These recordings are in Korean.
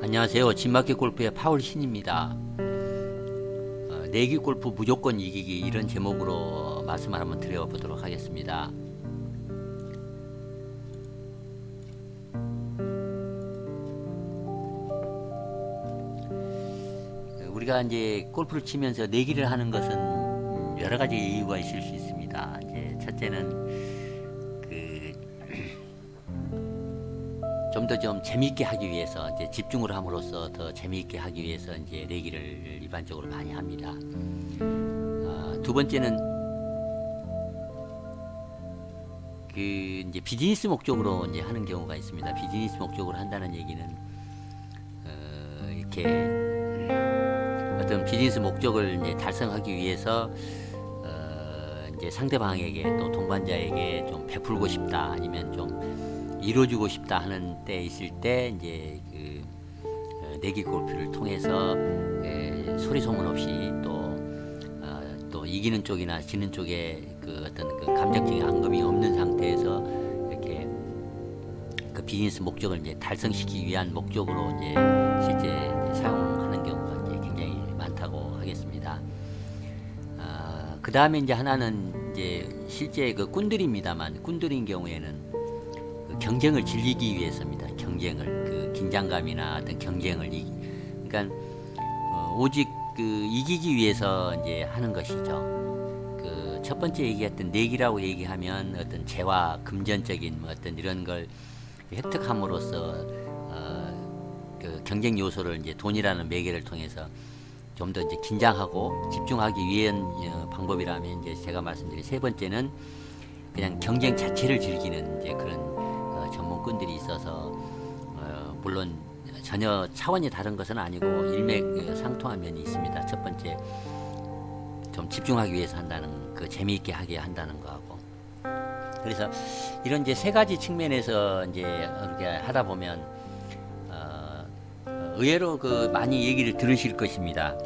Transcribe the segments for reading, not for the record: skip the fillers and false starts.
안녕하세요. 진마켓 골프의 파울 신입니다. 내기 골프 무조건 이기기 이런 제목으로 말씀을 한번 드려보도록 하겠습니다. 우리가 이제 골프를 치면서 내기를 하는 것은 여러 가지 이유가 있을 수 있습니다. 이제 첫째는 좀 더 좀 재미있게 하기 위해서 이제 집중을 함으로써 더 재미있게 하기 위해서 이제 내기를 일반적으로 많이 합니다. 두 번째는 이제 비즈니스 목적으로 이제 하는 경우가 있습니다. 비즈니스 목적으로 한다는 얘기는 이렇게 어떤 비즈니스 목적을 이제 달성하기 위해서 이제 상대방에게 또 동반자에게 좀 베풀고 싶다, 아니면 좀 이루어주고 싶다 하는 때 있을 때 이제 내기 골프를 통해서 소리 소문 없이 또 이기는 쪽이나 지는 쪽에 어떤 감정적인 앙금이 없는 상태에서 이렇게 비즈니스 목적을 이제 달성시키기 위한 목적으로 이제 실제 사용하는 경우가 이제 굉장히 많다고 하겠습니다. 그 다음에 이제 하나는 이제 실제 꾼들입니다만, 꾼들인 경우에는 경쟁을 즐기기 위해서입니다. 경쟁을 긴장감이나 어떤 경쟁을 그러니까 오직 이기기 위해서 이제 하는 것이죠. 첫 번째 얘기했던 내기라고 얘기하면 어떤 재화 금전적인 어떤 이런 걸 획득함으로써 경쟁 요소를 이제 돈이라는 매개를 통해서 좀 더 이제 긴장하고 집중하기 위한 방법이라면, 이제 제가 말씀드린 세 번째는 그냥 경쟁 자체를 즐기는 이제 그런 전문꾼들이 있어서 물론 전혀 차원이 다른 것은 아니고 일맥상통한 면이 있습니다. 첫 번째, 좀 집중하기 위해서 한다는, 재미있게 하게 한다는 거하고. 그래서 이런 이제 세 가지 측면에서 이제 이렇게 하다 보면 의외로 많이 얘기를 들으실 것입니다.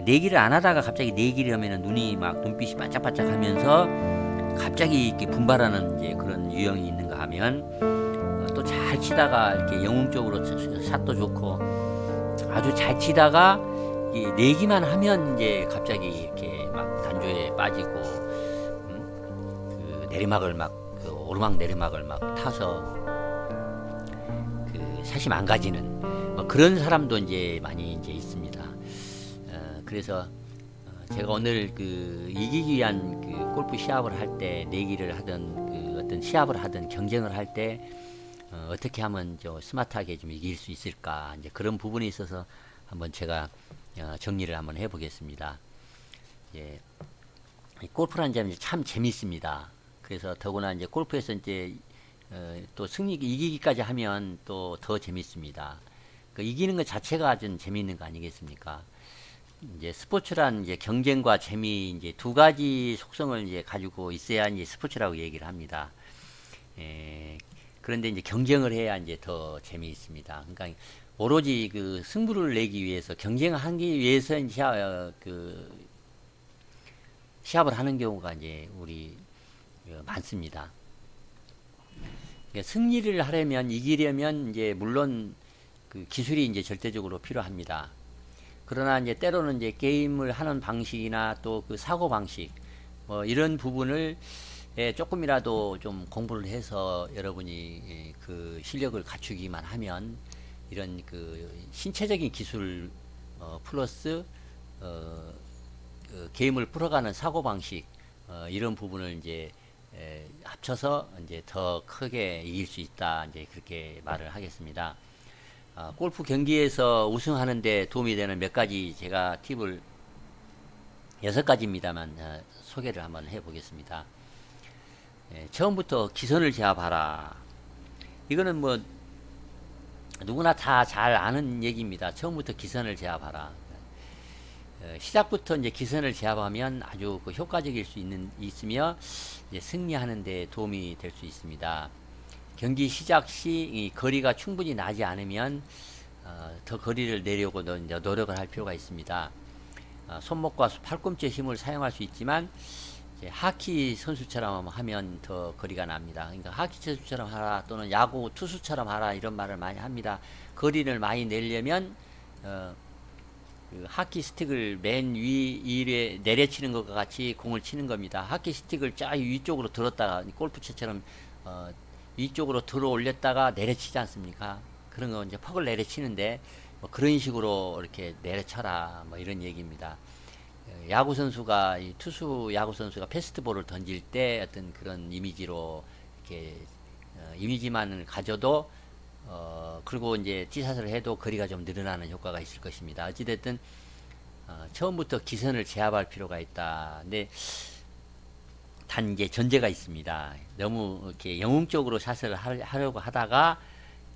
내기를 안 하다가 갑자기 내기를 하면은 눈빛이 반짝반짝하면서 갑자기 이렇게 분발하는 이제 그런 유형이 있는가 하면, 또 잘 치다가 이렇게 영웅적으로 샷도 좋고 아주 잘 치다가 내기만 하면 이제 갑자기 이렇게 막 단조에 빠지고 내리막을 오르막 내리막을 막 타서 샷이 망가지는 그런 사람도 이제 많이 이제 있습니다. 그래서 제가 오늘 이기기 위한 골프 시합을 할 때, 내기를 하든 어떤 시합을 하든 경쟁을 할 때 어떻게 하면 좀 스마트하게 좀 이길 수 있을까, 이제 그런 부분에 있어서 한번 제가 정리를 한번 해보겠습니다. 예, 골프라는 점이 참 재밌습니다. 그래서 더구나 이제 골프에서 이제 또 이기기까지 하면 또 더 재밌습니다. 이기는 것 자체가 좀 재미있는 거 아니겠습니까? 이제 스포츠란 이제 경쟁과 재미, 이제 두 가지 속성을 이제 가지고 있어야 이제 스포츠라고 얘기를 합니다. 그런데 이제 경쟁을 해야 이제 더 재미있습니다. 그러니까 오로지 승부를 내기 위해서, 경쟁을 하기 위해서 시합을 하는 경우가 이제 우리 많습니다. 그러니까 승리를 하려면, 이기려면 이제 물론 기술이 이제 절대적으로 필요합니다. 그러나 이제 때로는 이제 게임을 하는 방식이나 또 사고 방식, 이런 부분을 조금이라도 좀 공부를 해서 여러분이 실력을 갖추기만 하면, 이런 신체적인 기술 플러스 게임을 풀어가는 사고 방식, 이런 부분을 이제 합쳐서 이제 더 크게 이길 수 있다, 이제 그렇게 말을 하겠습니다. 골프 경기에서 우승하는데 도움이 되는 몇 가지 제가 팁을 6가지입니다만 소개를 한번 해보겠습니다. 처음부터 기선을 제압하라. 이거는 누구나 다 잘 아는 얘기입니다. 처음부터 기선을 제압하라. 시작부터 이제 기선을 제압하면 아주 효과적일 수 있으며 이제 승리하는 데 도움이 될 수 있습니다. 경기 시작 시 이 거리가 충분히 나지 않으면 더 거리를 내려고 이제 노력을 할 필요가 있습니다. 손목과 팔꿈치의 힘을 사용할 수 있지만 하키 선수처럼 하면 더 거리가 납니다. 그러니까 하키 선수처럼 하라 또는 야구 투수처럼 하라 이런 말을 많이 합니다. 거리를 많이 내려면 그 하키 스틱을 맨 위에 내려치는 것과 같이 공을 치는 겁니다. 하키 스틱을 쫙 위쪽으로 들었다가 골프채처럼 위쪽으로 들어 올렸다가 내려치지 않습니까? 그런 거 이제 퍽을 내려치는데 뭐 그런 식으로 이렇게 내려쳐라 뭐 이런 얘기입니다. 야구 선수가 투수 야구 선수가 패스트볼을 던질 때 어떤 그런 이미지로 이렇게 이미지만을 가져도 그리고 이제 티샷을 해도 거리가 좀 늘어나는 효과가 있을 것입니다. 어찌됐든 처음부터 기선을 제압할 필요가 있다. 근데 단 이제 전제가 있습니다. 너무 이렇게 영웅적으로 샷을 하려고 하다가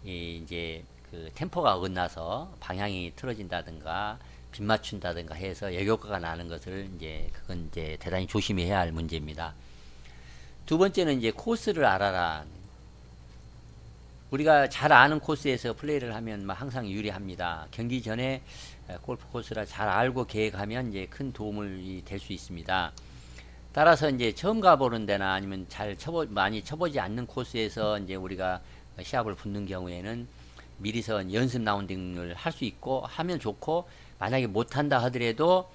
이제 그 템포가 어긋나서 방향이 틀어진다든가 빗 맞춘다든가 해서 역효과가 나는 것을 그건 이제 대단히 조심해야 할 문제입니다. 두 번째는 이제 코스를 알아라. 우리가 잘 아는 코스에서 플레이를 하면 항상 유리합니다. 경기 전에 골프 코스를 잘 알고 계획하면 이제 큰 도움이 될 수 있습니다. 따라서 이제 처음 가보는 데나 아니면 많이 쳐보지 않는 코스에서 이제 우리가 시합을 붙는 경우에는 미리서 연습 라운딩을 할 수 있고 하면 좋고, 만약에 못한다 하더라도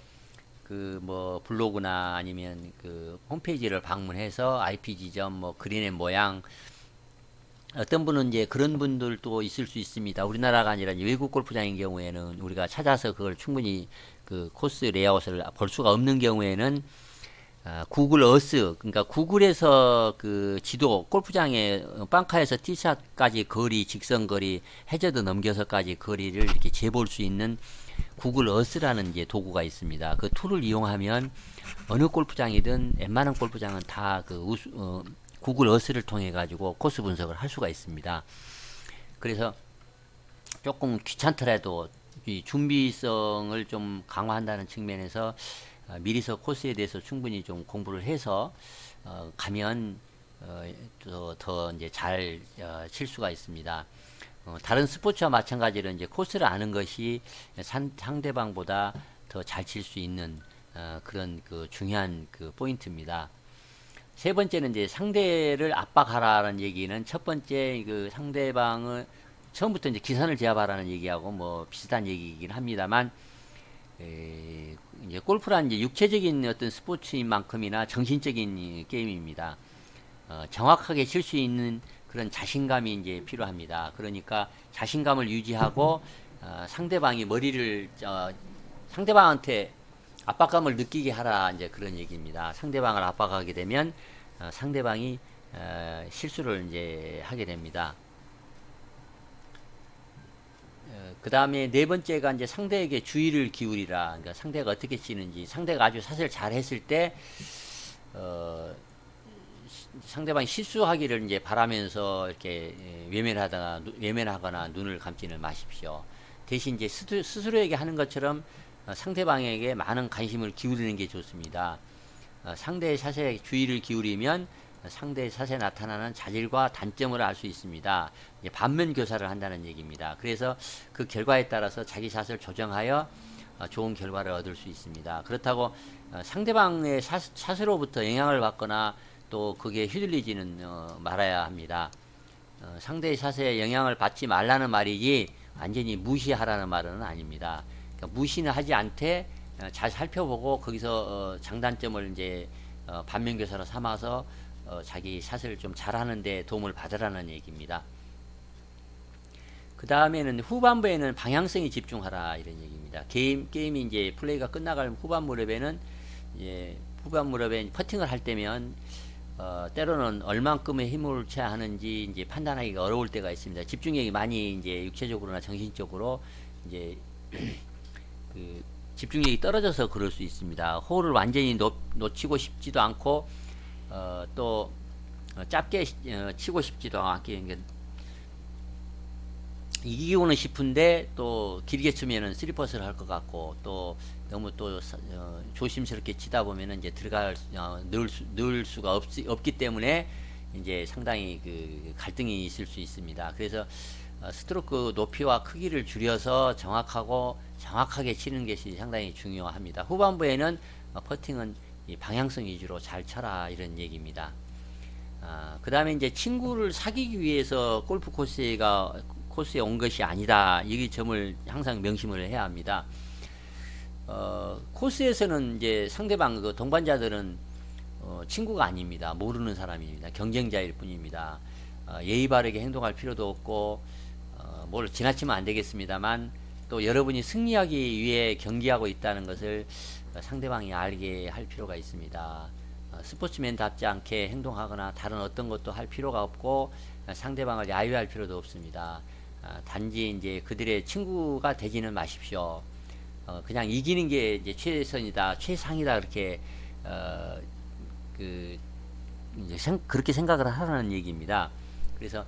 그 뭐 블로그나 아니면 그 홈페이지를 방문해서 IP 지점 뭐 그린의 모양, 어떤 분은 이제 그런 분들도 있을 수 있습니다. 우리나라가 아니라 외국 골프장인 경우에는 우리가 찾아서 그걸 충분히 그 코스 레이아웃을 볼 수가 없는 경우에는 구글 어스, 그러니까 구글에서 그 지도, 골프장의 빵카에서 티샷까지 거리, 직선 거리, 해저드 넘겨서까지 거리를 이렇게 재볼 수 있는 구글 어스라는 이제 도구가 있습니다. 그 툴을 이용하면 어느 골프장이든 웬만한 골프장은 다 그 구글 어스를 통해 가지고 코스 분석을 할 수가 있습니다. 그래서 조금 귀찮더라도 이 준비성을 좀 강화한다는 측면에서 미리서 코스에 대해서 충분히 좀 공부를 해서 가면 더 이제 잘 칠 수가 있습니다. 다른 스포츠와 마찬가지로 이제 코스를 아는 것이 상대방보다 더 잘 칠 수 있는 그런 그 중요한 그 포인트입니다. 세 번째는 이제 상대를 압박하라는 얘기는, 첫 번째 그 상대방을 처음부터 이제 기선을 제압하라는 얘기하고 뭐 비슷한 얘기이긴 합니다만, 이제 골프란 이제 육체적인 어떤 스포츠인 만큼이나 정신적인 게임입니다. 정확하게 칠 수 있는 그런 자신감이 이제 필요합니다. 그러니까 자신감을 유지하고 상대방이 상대방한테 압박감을 느끼게 하라, 이제 그런 얘기입니다. 상대방을 압박하게 되면 상대방이 실수를 이제 하게 됩니다. 그 다음에 네 번째가 이제 상대에게 주의를 기울이라. 그러니까 상대가 어떻게 치는지, 상대가 아주 사실 잘했을 때 상대방이 실수하기를 이제 바라면서 이렇게 외면하거나 눈을 감지는 마십시오. 대신 이제 스스로에게 하는 것처럼 상대방에게 많은 관심을 기울이는 게 좋습니다. 상대의 샷에 주의를 기울이면 상대의 샷에 나타나는 자질과 단점을 알 수 있습니다. 반면 교사를 한다는 얘기입니다. 그래서 그 결과에 따라서 자기 샷을 조정하여 좋은 결과를 얻을 수 있습니다. 그렇다고 상대방의 샷으로부터 영향을 받거나 또 그게 휘둘리지는 말아야 합니다. 상대의 샷에 영향을 받지 말라는 말이지 완전히 무시하라는 말은 아닙니다. 그러니까 무시는 하지 않되 잘 살펴보고 거기서 장단점을 이제 반면교사로 삼아서 자기 샷을 좀 잘하는데 도움을 받으라는 얘기입니다. 그 다음에는 후반부에는 방향성에 집중하라, 이런 얘기입니다. 게임이 이제 플레이가 끝나갈 후반 무렵에 퍼팅을 할 때면 때로는 얼만큼의 힘을 쳐야 하는지 이제 판단하기가 어려울 때가 있습니다. 집중력이 많이 이제 육체적으로나 정신적으로 이제 그 집중력이 떨어져서 그럴 수 있습니다. 홀을 완전히 놓치고 싶지도 않고 또 짧게 치고 싶지도 않게 이기고는 싶은데 또 길게 치면은 쓰리퍼스를 할 것 같고, 또 너무 또 조심스럽게 치다 보면은 이제 넣을 수가 없기 때문에 이제 상당히 그 갈등이 있을 수 있습니다. 그래서 스트로크 높이와 크기를 줄여서 정확하게 치는 것이 상당히 중요합니다. 후반부에는 퍼팅은 이 방향성 위주로 잘 쳐라 이런 얘기입니다. 그 다음에 이제 친구를 사귀기 위해서 골프 코스에 온 것이 아니다. 이 점을 항상 명심을 해야 합니다. 코스에서는 이제 상대방 그 동반자들은 친구가 아닙니다. 모르는 사람입니다. 경쟁자일 뿐입니다. 예의 바르게 행동할 필요도 없고 뭘 지나치면 안 되겠습니다만 또 여러분이 승리하기 위해 경기하고 있다는 것을 상대방이 알게 할 필요가 있습니다. 스포츠맨답지 않게 행동하거나 다른 어떤 것도 할 필요가 없고 상대방을 야유할 필요도 없습니다. 단지 이제 그들의 친구가 되지는 마십시오. 그냥 이기는 게 이제 최선이다, 최상이다 그렇게 이제 그렇게 생각을 하라는 얘기입니다. 그래서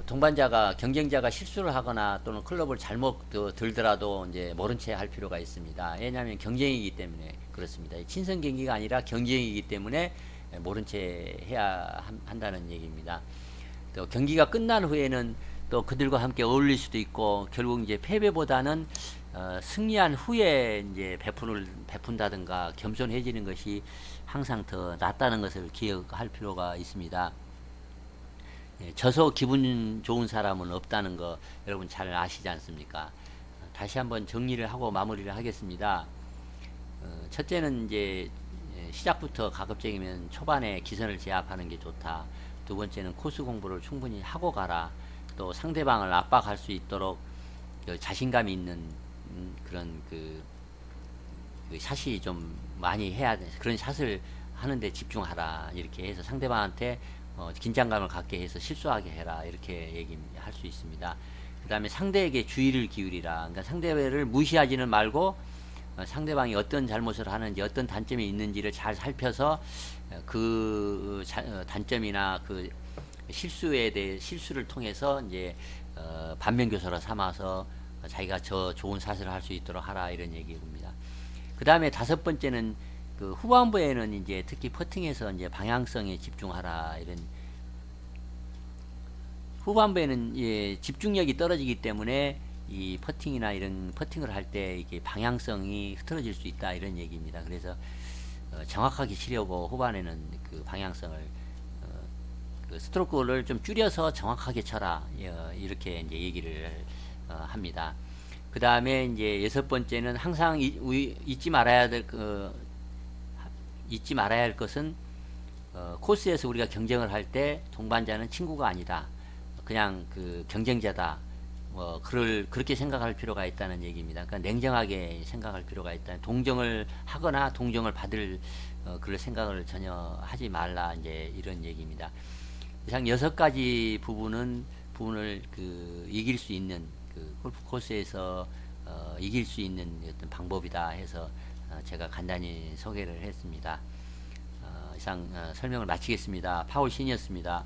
동반자가 경쟁자가 실수를 하거나 또는 클럽을 잘못 들더라도 이제 모른 채 할 필요가 있습니다. 왜냐하면 경쟁이기 때문에 그렇습니다. 친선 경기가 아니라 경쟁이기 때문에 모른 채 해야 한다는 얘기입니다. 또 경기가 끝난 후에는 또 그들과 함께 어울릴 수도 있고 결국 이제 패배보다는 승리한 후에 이제 베푼다든가 겸손해지는 것이 항상 더 낫다는 것을 기억할 필요가 있습니다. 져서 기분 좋은 사람은 없다는 거 여러분 잘 아시지 않습니까? 다시 한번 정리를 하고 마무리를 하겠습니다. 첫째는 이제 시작부터 가급적이면 초반에 기선을 제압하는 게 좋다. 두 번째는 코스 공부를 충분히 하고 가라. 또 상대방을 압박할 수 있도록 자신감이 있는 그런 그 샷이 좀 많이 해야 돼. 그런 샷을 하는데 집중하라. 이렇게 해서 상대방한테 긴장감을 갖게 해서 실수하게 해라. 이렇게 얘기할 수 있습니다. 그 다음에 상대에게 주의를 기울이라. 그러니까 상대를 무시하지는 말고 상대방이 어떤 잘못을 하는지 어떤 단점이 있는지를 잘 살펴서 그 단점이나 그 실수를 통해서 이제 반면교사로 삼아서 자기가 저 좋은 샷을 할 수 있도록 하라 이런 얘기입니다. 그 다음에 다섯 번째는 그 후반부에는 이제 특히 퍼팅에서 이제 방향성에 집중하라 이런. 후반부에는 예, 집중력이 떨어지기 때문에 이 퍼팅이나 이런 퍼팅을 할 때 이게 방향성이 흐트러질 수 있다 이런 얘기입니다. 그래서 정확하게 치려고 후반에는 그 방향성을 그 스트로크를 좀 줄여서 정확하게 쳐라 이렇게 이제 얘기를 합니다. 그 다음에 이제 여섯 번째는 항상 잊지 말아야 할 것은 코스에서 우리가 경쟁을 할 때 동반자는 친구가 아니다. 그냥 그 경쟁자다. 그렇게 생각할 필요가 있다는 얘기입니다. 그러니까 냉정하게 생각할 필요가 있다. 동정을 하거나 동정을 받을 그럴 생각을 전혀 하지 말라. 이제 이런 얘기입니다. 이상 여섯 가지 부분을 이길 수 있는 그 골프 코스에서 이길 수 있는 어떤 방법이다 해서 제가 간단히 소개를 했습니다. 이상 설명을 마치겠습니다. 파울 신이었습니다.